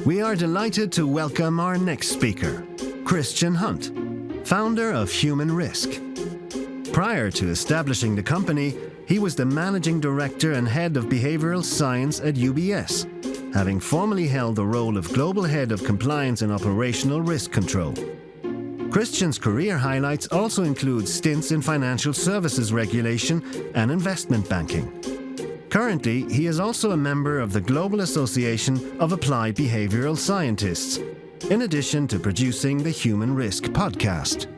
We are delighted to welcome our next speaker, Christian Hunt, founder of HumanRisk. Prior to establishing the company, he was the managing director and head of behavioral science at UBS, having formerly held the role of global head of compliance and operational risk control. Christian's career highlights also include stints in financial services regulation and investment banking. Currently, he is also a member of the Global Association of Applied Behavioral Scientists, in addition to producing the HumanRisk podcast.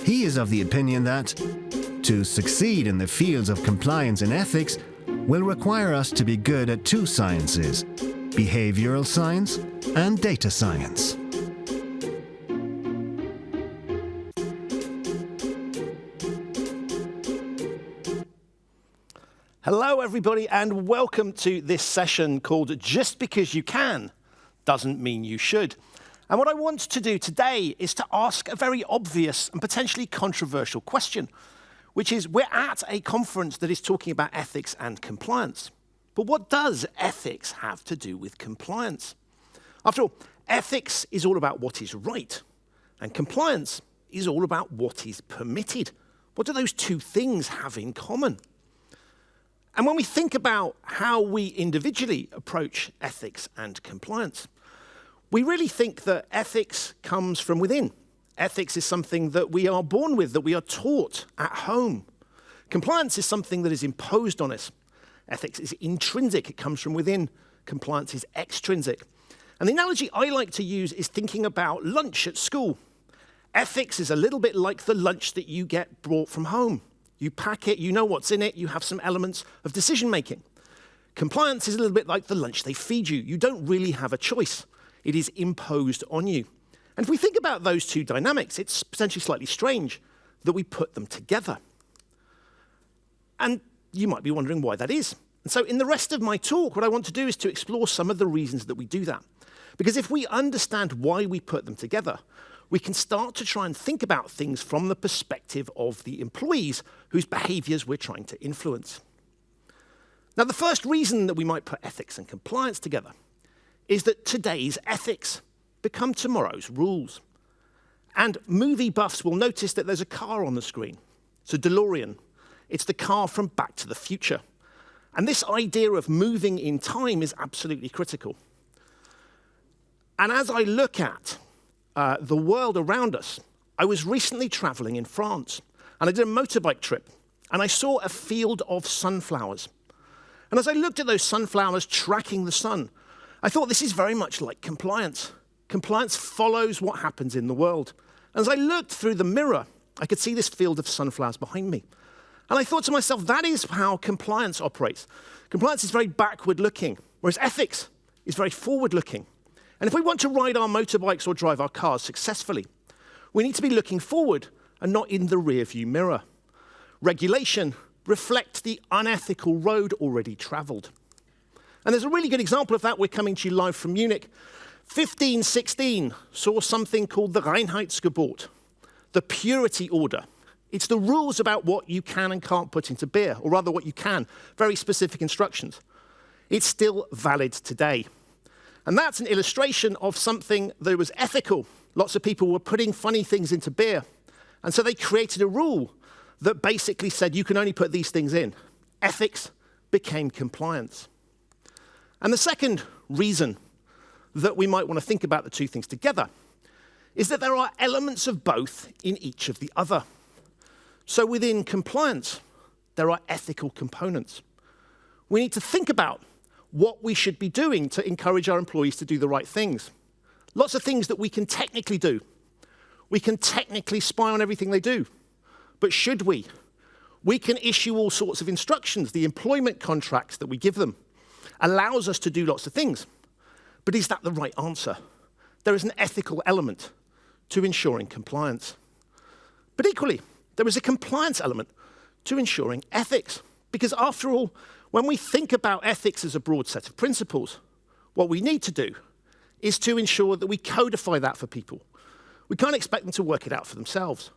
He is of the opinion that to succeed in the fields of compliance and ethics will require us to be good at two sciences: behavioral science and data science. Hello everybody and welcome to this session called Just Because You Can Doesn't Mean You Should. And what I want to do today is to ask a very obvious and potentially controversial question, which is we're at a conference that is talking about ethics and compliance. But what does ethics have to do with compliance? After all, ethics is all about what is right, and compliance is all about what is permitted. What do those two things have in common? And when we think about how we individually approach ethics and compliance, we really think that ethics comes from within. Ethics is something that we are born with, that we are taught at home. Compliance is something that is imposed on us. Ethics is intrinsic, it comes from within. Compliance is extrinsic. And the analogy I like to use is thinking about lunch at school. Ethics is a little bit like the lunch that you get brought from home. You pack it, you know what's in it, you have some elements of decision making. Compliance is a little bit like the lunch they feed you. You don't really have a choice. It is imposed on you. And if we think about those two dynamics, it's potentially slightly strange that we put them together. And you might be wondering why that is. And so in the rest of my talk, what I want to do is to explore some of the reasons that we do that. Because if we understand why we put them together, we can start to try and think about things from the perspective of the employees whose behaviors we're trying to influence. Now, the first reason that we might put ethics and compliance together is that today's ethics become tomorrow's rules. And movie buffs will notice that there's a car on the screen. It's a DeLorean. It's the car from Back to the Future. And this idea of moving in time is absolutely critical. And as I look at the world around us, I was recently traveling in France, and I did a motorbike trip, and I saw a field of sunflowers. And as I looked at those sunflowers tracking the sun, I thought this is very much like compliance. Compliance follows what happens in the world. And as I looked through the mirror, I could see this field of sunflowers behind me. And I thought to myself, that is how compliance operates. Compliance is very backward-looking, whereas ethics is very forward-looking. And if we want to ride our motorbikes or drive our cars successfully, we need to be looking forward and not in the rearview mirror. Regulation reflects the unethical road already traveled. And there's a really good example of that. We're coming to you live from Munich. 1516 saw something called the Reinheitsgebot, the purity order. It's the rules about what you can and can't put into beer, or rather what you can, very specific instructions. It's still valid today. And that's an illustration of something that was ethical. Lots of people were putting funny things into beer. And so they created a rule that basically said you can only put these things in. Ethics became compliance. And the second reason that we might want to think about the two things together is that there are elements of both in each of the other. So within compliance, there are ethical components. We need to think about what we should be doing to encourage our employees to do the right things. Lots of things that we can technically do. We can technically spy on everything they do. But should we? We can issue all sorts of instructions. The employment contracts that we give them allows us to do lots of things. But is that the right answer? There is an ethical element to ensuring compliance. But equally, there is a compliance element to ensuring ethics. Because after all, when we think about ethics as a broad set of principles, what we need to do is to ensure that we codify that for people. We can't expect them to work it out for themselves.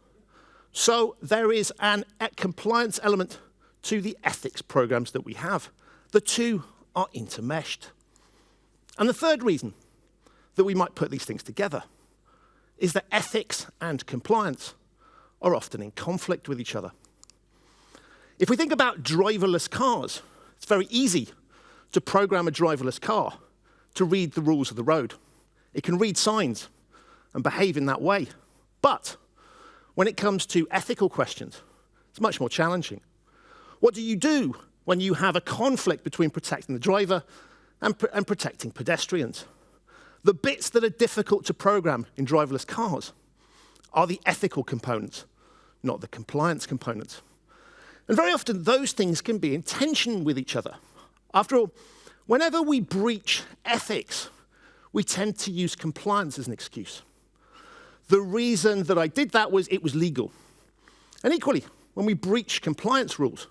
So there is a compliance element to the ethics programs that we have. The two are intermeshed. And the third reason that we might put these things together is that ethics and compliance are often in conflict with each other. If we think about driverless cars, it's very easy to program a driverless car to read the rules of the road. It can read signs and behave in that way. But when it comes to ethical questions, it's much more challenging. What do you do when you have a conflict between protecting the driver and protecting pedestrians? The bits that are difficult to program in driverless cars are the ethical components, not the compliance components. And very often those things can be in tension with each other. After all, whenever we breach ethics, we tend to use compliance as an excuse. The reason that I did that was it was legal. And equally, when we breach compliance rules,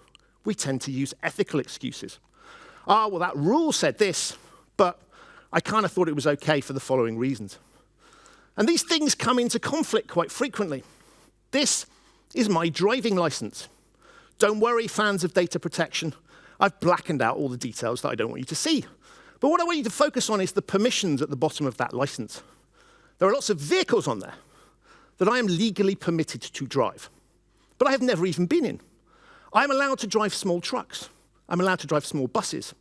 we tend to use ethical excuses. Well, that rule said this, but I kind of thought it was okay for the following reasons. And these things come into conflict quite frequently. This is my driving license. Don't worry, fans of data protection. I've blackened out all the details that I don't want you to see. But what I want you to focus on is the permissions at the bottom of that license. There are lots of vehicles on there that I am legally permitted to drive, but I have never even been in. I'm allowed to drive small trucks. I'm allowed to drive small buses,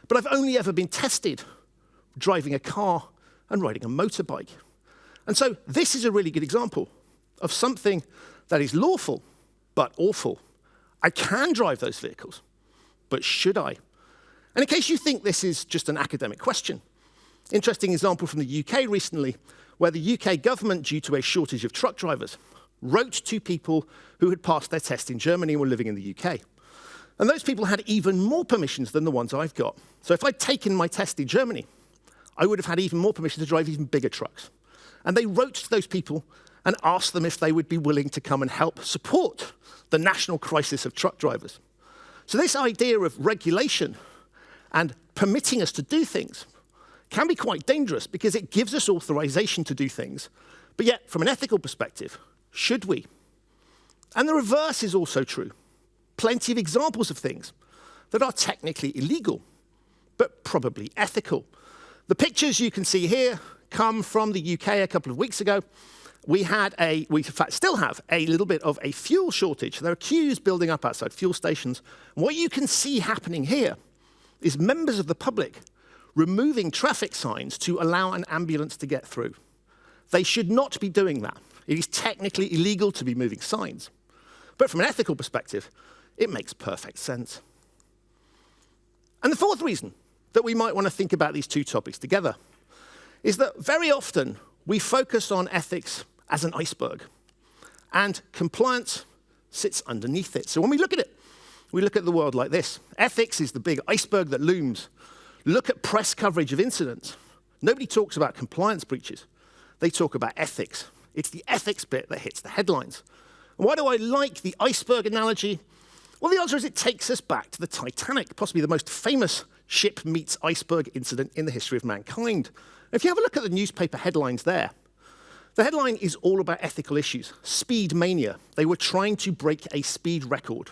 but I've only ever been tested driving a car and riding a motorbike. And so this is a really good example of something that is lawful, but awful. I can drive those vehicles, but should I? And in case you think this is just an academic question, interesting example from the UK recently, where the UK government, due to a shortage of truck drivers, wrote to people who had passed their test in Germany and were living in the UK. And those people had even more permissions than the ones I've got. So if I'd taken my test in Germany, I would have had even more permission to drive even bigger trucks. And they wrote to those people and asked them if they would be willing to come and help support the national crisis of truck drivers. So this idea of regulation and permitting us to do things can be quite dangerous because it gives us authorization to do things. But yet, from an ethical perspective, should we? And the reverse is also true. Plenty of examples of things that are technically illegal, but probably ethical. The pictures you can see here come from the UK a couple of weeks ago. We in fact still have a little bit of a fuel shortage. There are queues building up outside fuel stations. And what you can see happening here is members of the public removing traffic signs to allow an ambulance to get through. They should not be doing that. It is technically illegal to be moving signs. But from an ethical perspective, it makes perfect sense. And the fourth reason that we might want to think about these two topics together is that very often we focus on ethics as an iceberg, and compliance sits underneath it. So when we look at it, we look at the world like this. Ethics is the big iceberg that looms. Look at press coverage of incidents. Nobody talks about compliance breaches. They talk about ethics. It's the ethics bit that hits the headlines. And why do I like the iceberg analogy? Well, the answer is it takes us back to the Titanic, possibly the most famous ship meets iceberg incident in the history of mankind. If you have a look at the newspaper headlines there, the headline is all about ethical issues. Speed mania. They were trying to break a speed record.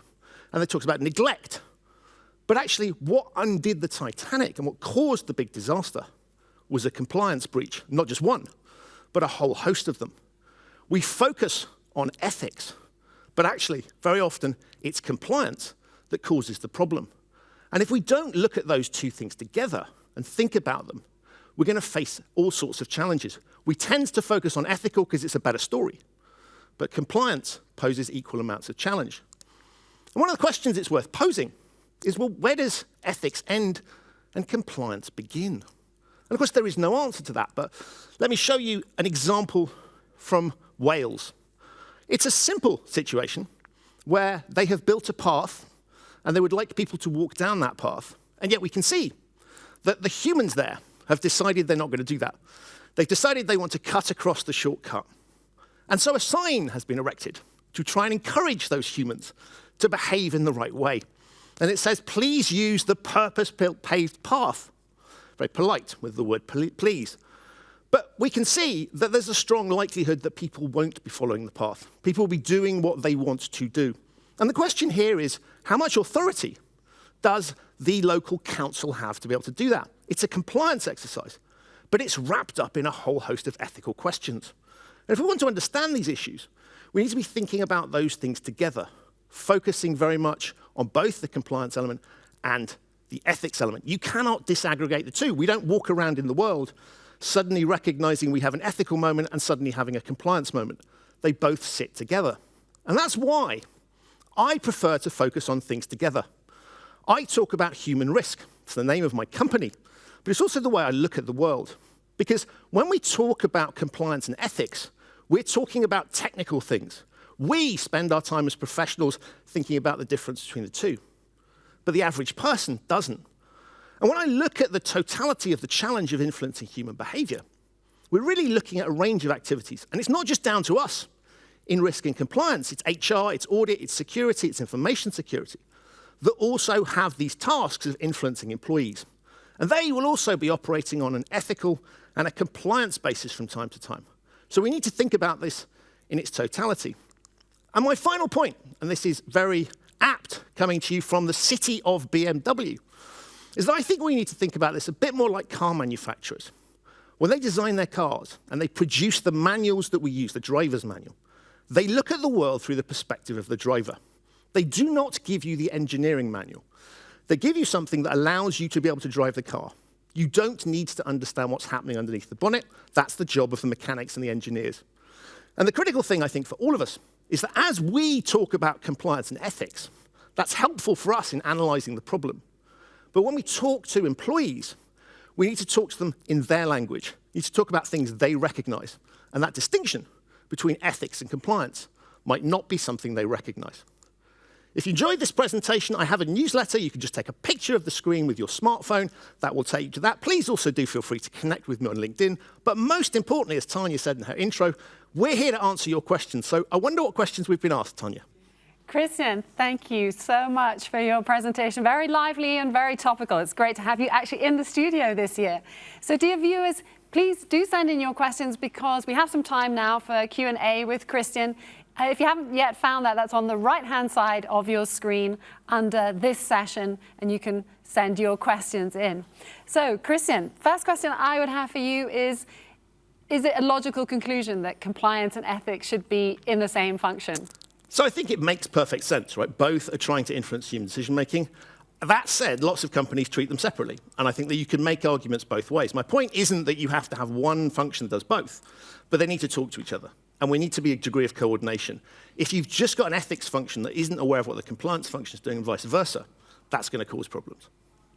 And it talks about neglect. But actually, what undid the Titanic and what caused the big disaster was a compliance breach. Not just one, but a whole host of them. We focus on ethics, but actually, very often, it's compliance that causes the problem. And if we don't look at those two things together and think about them, we're going to face all sorts of challenges. We tend to focus on ethical because it's a better story, but compliance poses equal amounts of challenge. And one of the questions it's worth posing is, well, where does ethics end and compliance begin? And of course, there is no answer to that, but let me show you an example from Wales. It's a simple situation where they have built a path and they would like people to walk down that path, and yet we can see that the humans there have decided they're not going to do that. They've decided they want to cut across the shortcut. And so a sign has been erected to try and encourage those humans to behave in the right way. And it says, please use the purpose-built paved path. Very polite with the word please. But we can see that there's a strong likelihood that people won't be following the path. People will be doing what they want to do. And the question here is, how much authority does the local council have to be able to do that? It's a compliance exercise. but it's wrapped up in a whole host of ethical questions. And if we want to understand these issues, we need to be thinking about those things together, focusing very much on both the compliance element and the ethics element. You cannot disaggregate the two. We don't walk around in the world suddenly recognizing we have an ethical moment and suddenly having a compliance moment. They both sit together. And that's why I prefer to focus on things together. I talk about HumanRisk. It's the name of my company, but it's also the way I look at the world. Because when we talk about compliance and ethics, we're talking about technical things. We spend our time as professionals thinking about the difference between the two. But the average person doesn't. And when I look at the totality of the challenge of influencing human behavior, we're really looking at a range of activities. And it's not just down to us in risk and compliance. It's HR, it's audit, it's security, it's information security that also have these tasks of influencing employees. And they will also be operating on an ethical and a compliance basis from time to time. So we need to think about this in its totality. And my final point, and this is very apt coming to you from the city of BMW, is that I think we need to think about this a bit more like car manufacturers. When they design their cars and they produce the manuals that we use, the driver's manual, they look at the world through the perspective of the driver. They do not give you the engineering manual. They give you something that allows you to be able to drive the car. You don't need to understand what's happening underneath the bonnet. That's the job of the mechanics and the engineers. And the critical thing, I think, for all of us is that as we talk about compliance and ethics, that's helpful for us in analyzing the problem. But when we talk to employees, we need to talk to them in their language. We need to talk about things they recognize. And that distinction between ethics and compliance might not be something they recognize. If you enjoyed this presentation, I have a newsletter. You can just take a picture of the screen with your smartphone. That will take you to that. Please also do feel free to connect with me on LinkedIn. But most importantly, as Tanya said in her intro, we're here to answer your questions. So I wonder what questions we've been asked, Tanya. Christian, thank you so much for your presentation. Very lively and very topical. It's great to have you actually in the studio this year. So dear viewers, please do send in your questions because we have some time now for Q&A with Christian. If you haven't yet found that, that's on the right-hand side of your screen under this session, and you can send your questions in. So, Christian, first question I would have for you is it a logical conclusion that compliance and ethics should be in the same function? So I think it makes perfect sense, right? Both are trying to influence human decision-making. That said, lots of companies treat them separately, and I think that you can make arguments both ways. My point isn't that you have to have one function that does both, but they need to talk to each other. And we need to be a degree of coordination. If you've just got an ethics function that isn't aware of what the compliance function is doing and vice versa, that's going to cause problems.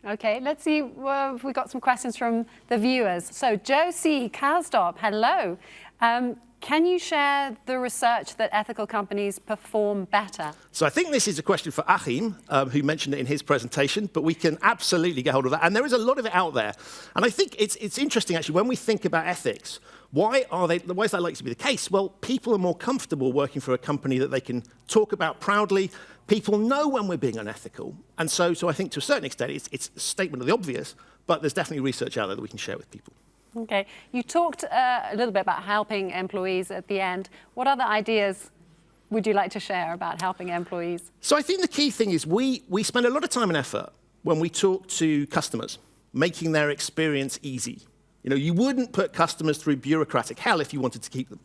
Okay, let's see if we've got some questions from the viewers. So Josie Kasdorp, hello. Can you share the research that ethical companies perform better? So I think this is a question for Achim, who mentioned it in his presentation, but we can absolutely get hold of that. And there is a lot of it out there. And I think it's interesting, actually, when we think about ethics, why is that likely to be the case? Well, people are more comfortable working for a company that they can talk about proudly. People know when we're being unethical. And so I think to a certain extent, it's a statement of the obvious, but there's definitely research out there that we can share with people. Okay, you talked a little bit about helping employees at the end. What other ideas would you like to share about helping employees? So I think the key thing is we spend a lot of time and effort when we talk to customers, making their experience easy. You know, you wouldn't put customers through bureaucratic hell if you wanted to keep them.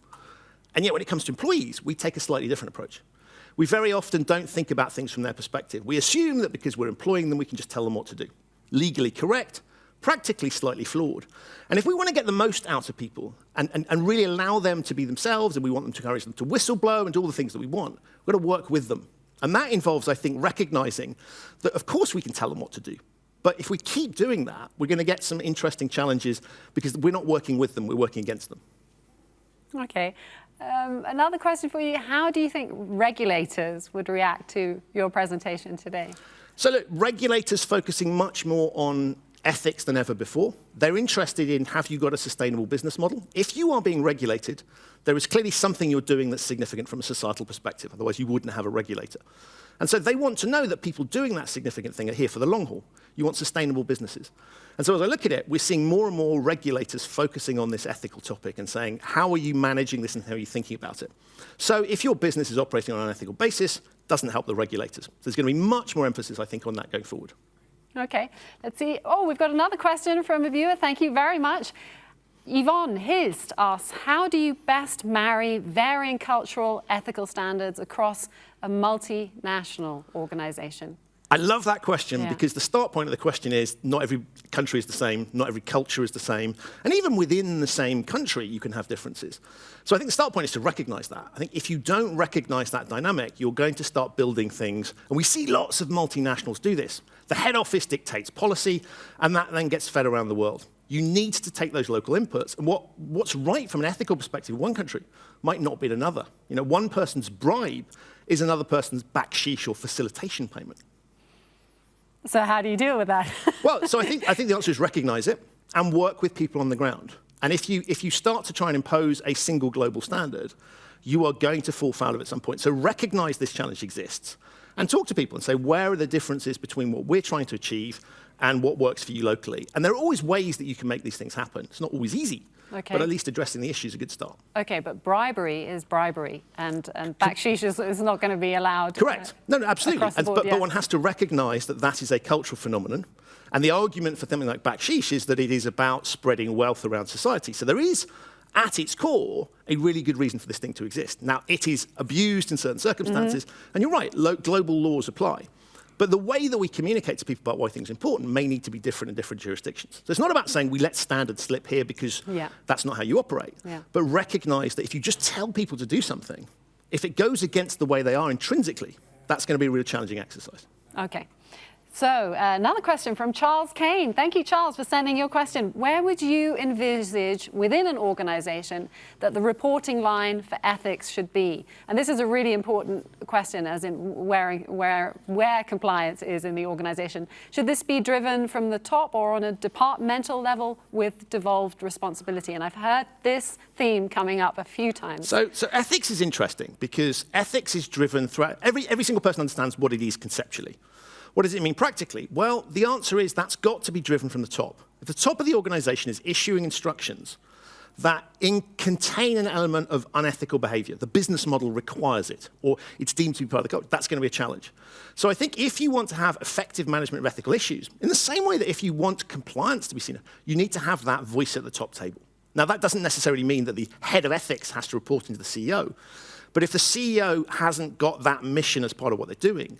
And yet when it comes to employees, we take a slightly different approach. We very often don't think about things from their perspective. We assume that because we're employing them, we can just tell them what to do. Legally correct, practically slightly flawed. And if we want to get the most out of people and really allow them to be themselves, and we want them to encourage them to whistleblow and do all the things that we want, we've got to work with them. And that involves, I think, recognizing that, of course, we can tell them what to do. But if we keep doing that, we're going to get some interesting challenges because we're not working with them, we're working against them. Okay. Another question for you. How do you think regulators would react to your presentation today? So look, regulators focusing much more on ethics than ever before. They're interested in, have you got a sustainable business model? If you are being regulated, there is clearly something you're doing that's significant from a societal perspective. Otherwise, you wouldn't have a regulator. And so they want to know that people doing that significant thing are here for the long haul. You want sustainable businesses. And so as I look at it, we're seeing more and more regulators focusing on this ethical topic and saying, how are you managing this and how are you thinking about it? So if your business is operating on an ethical basis, it doesn't help the regulators. So there's going to be much more emphasis, I think, on that going forward. Okay, let's see. Oh, we've got another question from a viewer. Thank you very much. Yvonne Hilst asks, how do you best marry varying cultural ethical standards across a multinational organization? I love that question Yeah. because the start point of the question is not every country is the same, not every culture is the same, and even within the same country you can have differences. So I think the start point is to recognize that. I think if you don't recognize that dynamic, you're going to start building things, and we see lots of multinationals do this. The head office dictates policy, and that then gets fed around the world. You need to take those local inputs, and what's right from an ethical perspective in one country might not be in another. You know, one person's bribe is another person's backsheesh or facilitation payment. So how do you deal with that? Well, so I think the answer is recognize it and work with people on the ground. And if you start to try and impose a single global standard, you are going to fall foul of it at some point. So recognize this challenge exists and talk to people and say, where are the differences between what we're trying to achieve and what works for you locally? And there are always ways that you can make these things happen. It's not always easy, but at least addressing the issue is a good start. Okay, but bribery is bribery, and backsheesh is not going to be allowed. Correct. No, absolutely. Board, but one has to recognize that that is a cultural phenomenon. And the argument for something like backsheesh is that it is about spreading wealth around society. So there is, at its core, a really good reason for this thing to exist. Now, it is abused in certain circumstances, and you're right, global laws apply. But the way that we communicate to people about why things are important may need to be different in different jurisdictions. So it's not about saying we let standards slip here because that's not how you operate, but recognize that if you just tell people to do something, if it goes against the way they are intrinsically, that's going to be a really challenging exercise. Okay. So another question from Charles Kane. Thank you, Charles, for sending your question. Where would you envisage within an organization that the reporting line for ethics should be? And this is a really important question, as in where compliance is in the organization. Should this be driven from the top or on a departmental level with devolved responsibility? And I've heard this theme coming up a few times. So ethics is interesting because ethics is driven throughout. Every single person understands what it is conceptually. What does it mean practically? Well, the answer is that's got to be driven from the top. If the top of the organization is issuing instructions that contain an element of unethical behavior, the business model requires it, or it's deemed to be part of the culture, that's going to be a challenge. So I think if you want to have effective management of ethical issues, in the same way that if you want compliance to be seen, you need to have that voice at the top table. Now, that doesn't necessarily mean that the head of ethics has to report into the CEO, but if the CEO hasn't got that mission as part of what they're doing,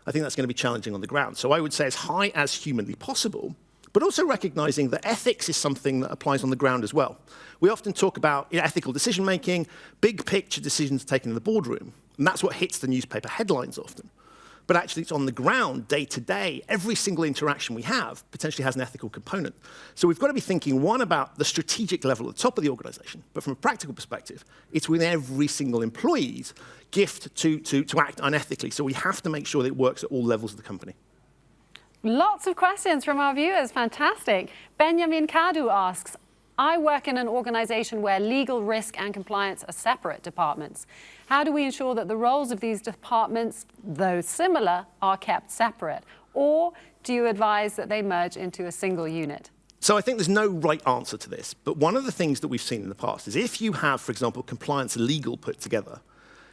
I think that's going to be challenging on the ground. So I would say as high as humanly possible, but also recognizing that ethics is something that applies on the ground as well. We often talk about ethical decision-making, big picture decisions taken in the boardroom, and that's what hits the newspaper headlines often. But actually it's on the ground, day to day, every single interaction we have potentially has an ethical component. So we've got to be thinking, one, about the strategic level at the top of the organization, but from a practical perspective, it's within every single employee's gift to act unethically. So we have to make sure that it works at all levels of the company. Lots of questions from our viewers. Fantastic. Benjamin Kadu asks, I work in an organization where legal, risk and compliance are separate departments. How do we ensure that the roles of these departments, though similar, are kept separate? Or do you advise that they merge into a single unit? So I think there's no right answer to this, but one of the things that we've seen in the past is if you have, for example, compliance and legal put together,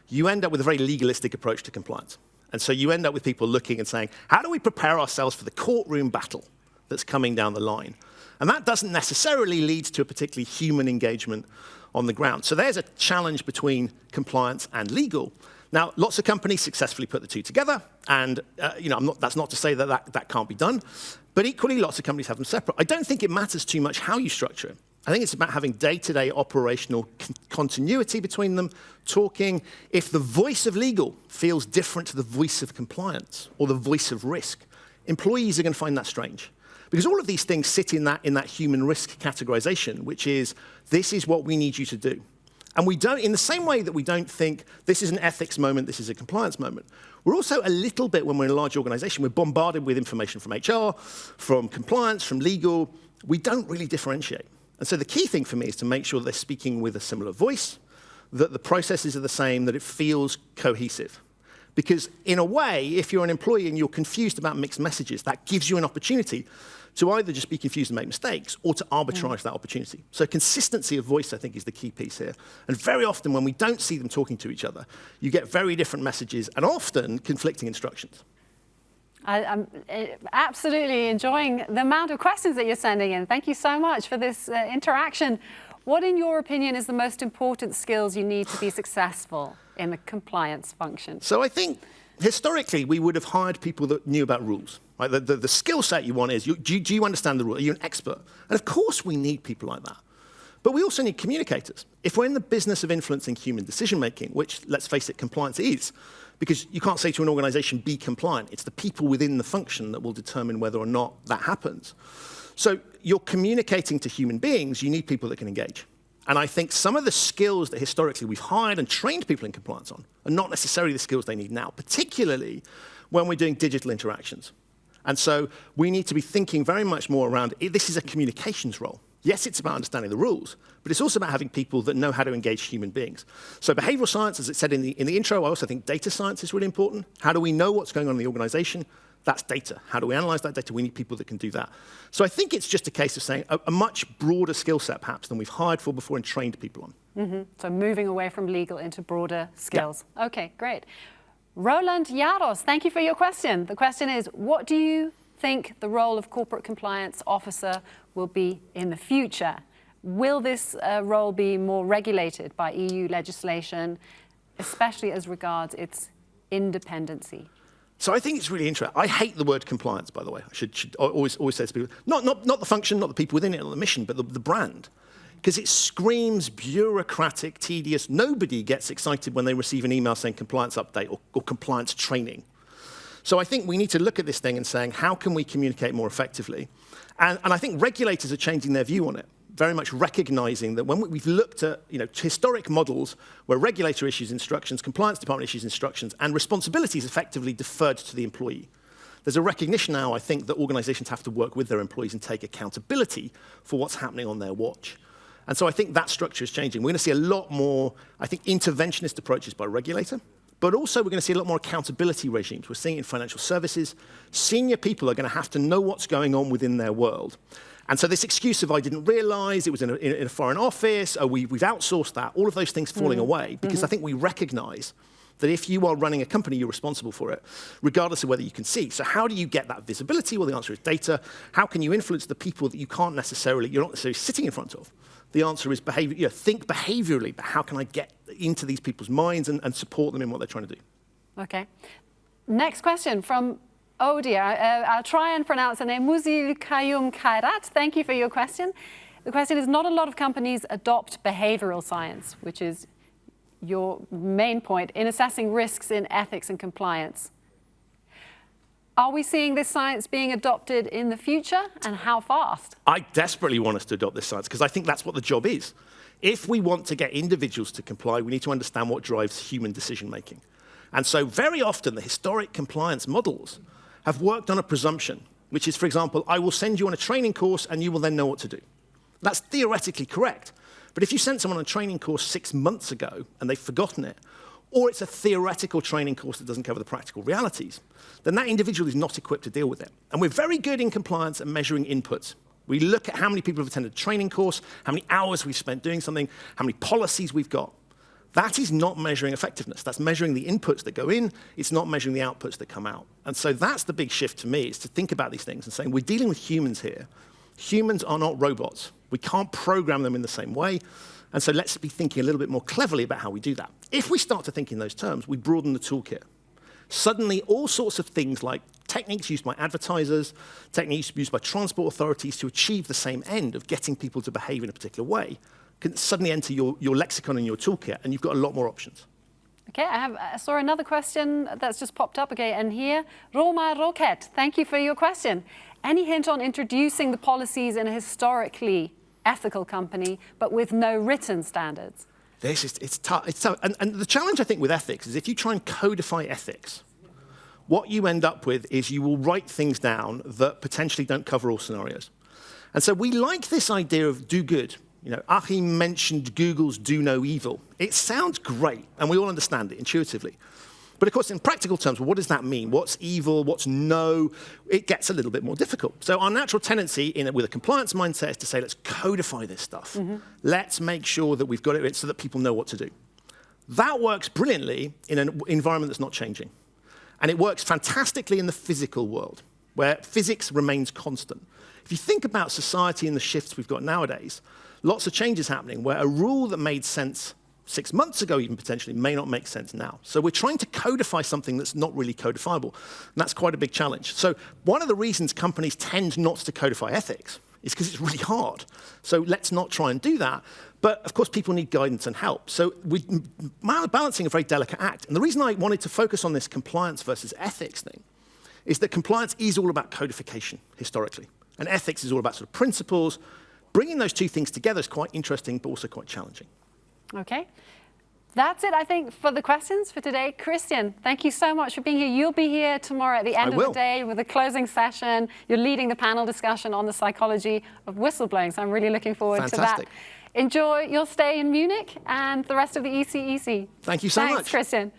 you end up with a very legalistic approach to compliance. And so you end up with people looking and saying, how do we prepare ourselves for the courtroom battle that's coming down the line? And that doesn't necessarily lead to a particularly human engagement on the ground. So there's a challenge between compliance and legal. Now, lots of companies successfully put the two together, and that's not to say that can't be done, but equally lots of companies have them separate. I don't think it matters too much how you structure it. I think it's about having day-to-day operational continuity between them, talking. If the voice of legal feels different to the voice of compliance or the voice of risk, employees are going to find that strange. Because all of these things sit in that human risk categorization, which is, this is what we need you to do. And we don't, in the same way that we don't think this is an ethics moment, this is a compliance moment, we're also a little bit, when we're in a large organization, we're bombarded with information from HR, from compliance, from legal. We don't really differentiate. And so the key thing for me is to make sure that they're speaking with a similar voice, that the processes are the same, that it feels cohesive. Because in a way, if you're an employee and you're confused about mixed messages, that gives you an opportunity to either just be confused and make mistakes or to arbitrage that opportunity. So consistency of voice, I think, is the key piece here. And very often when we don't see them talking to each other, you get very different messages and often conflicting instructions. I'm absolutely enjoying the amount of questions that you're sending in. Thank you so much for this interaction. What, in your opinion, is the most important skills you need to be successful in the compliance function? So I think historically we would have hired people that knew about rules. Right? The skill set you want is, do you understand the rule? Are you an expert? And of course we need people like that. But we also need communicators. If we're in the business of influencing human decision-making, which, let's face it, compliance is, because you can't say to an organization, be compliant. It's the people within the function that will determine whether or not that happens. So you're communicating to human beings, you need people that can engage. And I think some of the skills that historically we've hired and trained people in compliance on are not necessarily the skills they need now, particularly when we're doing digital interactions. And so we need to be thinking very much more around, this is a communications role. Yes, it's about understanding the rules, but it's also about having people that know how to engage human beings. So behavioral science, as it said in the intro, I also think data science is really important. How do we know what's going on in the organization? That's data. How do we analyze that data? We need people that can do that. So I think it's just a case of saying a much broader skill set, perhaps, than we've hired for before and trained people on. Mm-hmm. So moving away from legal into broader skills. Yeah. Okay, great. Roland Jaros, thank you for your question. The question is, what do you think the role of corporate compliance officer will be in the future? Will this role be more regulated by EU legislation, especially as regards its independency? So I think it's really interesting. I hate the word compliance, by the way. I should always say to people, not the function, not the people within it, not the mission, but the brand. Because it screams bureaucratic, tedious. Nobody gets excited when they receive an email saying compliance update or compliance training. So I think we need to look at this thing and saying, how can we communicate more effectively? And I think regulators are changing their view on it, very much recognizing that when we've looked at historic models where regulator issues instructions, compliance department issues instructions, and responsibilities effectively deferred to the employee. There's a recognition now, I think, that organizations have to work with their employees and take accountability for what's happening on their watch. And so I think that structure is changing. We're going to see a lot more, I think, interventionist approaches by regulator. But also, we're going to see a lot more accountability regimes. We're seeing it in financial services. Senior people are going to have to know what's going on within their world. And so this excuse of, I didn't realize, it was in a foreign office, we've outsourced that, all of those things falling away, because I think we recognize that if you are running a company, you're responsible for it, regardless of whether you can see. So how do you get that visibility? Well, the answer is data. How can you influence the people that you're not necessarily sitting in front of? The answer is behavior. Think behaviorally, but how can I get into these people's minds and support them in what they're trying to do? Okay. Next question from Oh dear, I'll try and pronounce the name. Muzil Kayum Kairat, thank you for your question. The question is, not a lot of companies adopt behavioral science, which is your main point, in assessing risks in ethics and compliance. Are we seeing this science being adopted in the future, and how fast? I desperately want us to adopt this science, because I think that's what the job is. If we want to get individuals to comply, we need to understand what drives human decision-making. And so very often, the historic compliance models have worked on a presumption, which is, for example, I will send you on a training course and you will then know what to do. That's theoretically correct. But if you sent someone on a training course 6 months ago and they've forgotten it, or it's a theoretical training course that doesn't cover the practical realities, then that individual is not equipped to deal with it. And we're very good in compliance at measuring inputs. We look at how many people have attended a training course, how many hours we've spent doing something, how many policies we've got. That is not measuring effectiveness. That's measuring the inputs that go in. It's not measuring the outputs that come out. And so that's the big shift to me, is to think about these things and saying, we're dealing with humans here. Humans are not robots. We can't program them in the same way. And so let's be thinking a little bit more cleverly about how we do that. If we start to think in those terms, we broaden the toolkit. Suddenly, all sorts of things like techniques used by advertisers, techniques used by transport authorities to achieve the same end of getting people to behave in a particular way can suddenly enter your lexicon and your toolkit, and you've got a lot more options. Okay, I saw another question that's just popped up again, and here, Roma Roquette, thank you for your question. Any hint on introducing the policies in a historically ethical company, but with no written standards? It's tough. And the challenge, I think, with ethics is if you try and codify ethics, what you end up with is you will write things down that potentially don't cover all scenarios. And so we like this idea of do good. Achim mentioned Google's do no evil. It sounds great, and we all understand it intuitively. But of course, in practical terms, what does that mean? What's evil? What's no? It gets a little bit more difficult. So our natural tendency with a compliance mindset is to say, let's codify this stuff. Let's make sure that we've got it so that people know what to do. That works brilliantly in an environment that's not changing. And it works fantastically in the physical world, where physics remains constant. If you think about society and the shifts we've got nowadays, lots of changes happening where a rule that made sense 6 months ago even potentially may not make sense now. So we're trying to codify something that's not really codifiable. And that's quite a big challenge. So one of the reasons companies tend not to codify ethics is because it's really hard. So let's not try and do that. But of course, people need guidance and help. So we're balancing a very delicate act. And the reason I wanted to focus on this compliance versus ethics thing is that compliance is all about codification historically. And ethics is all about sort of principles. Bringing those two things together is quite interesting, but also quite challenging. Okay. That's it, I think, for the questions for today. Christian, thank you so much for being here. You'll be here tomorrow at the end of the day with a closing session. You're leading the panel discussion on the psychology of whistleblowing, so I'm really looking forward to that. Enjoy your stay in Munich and the rest of the ECEC. Thank you so much. Thanks, Christian.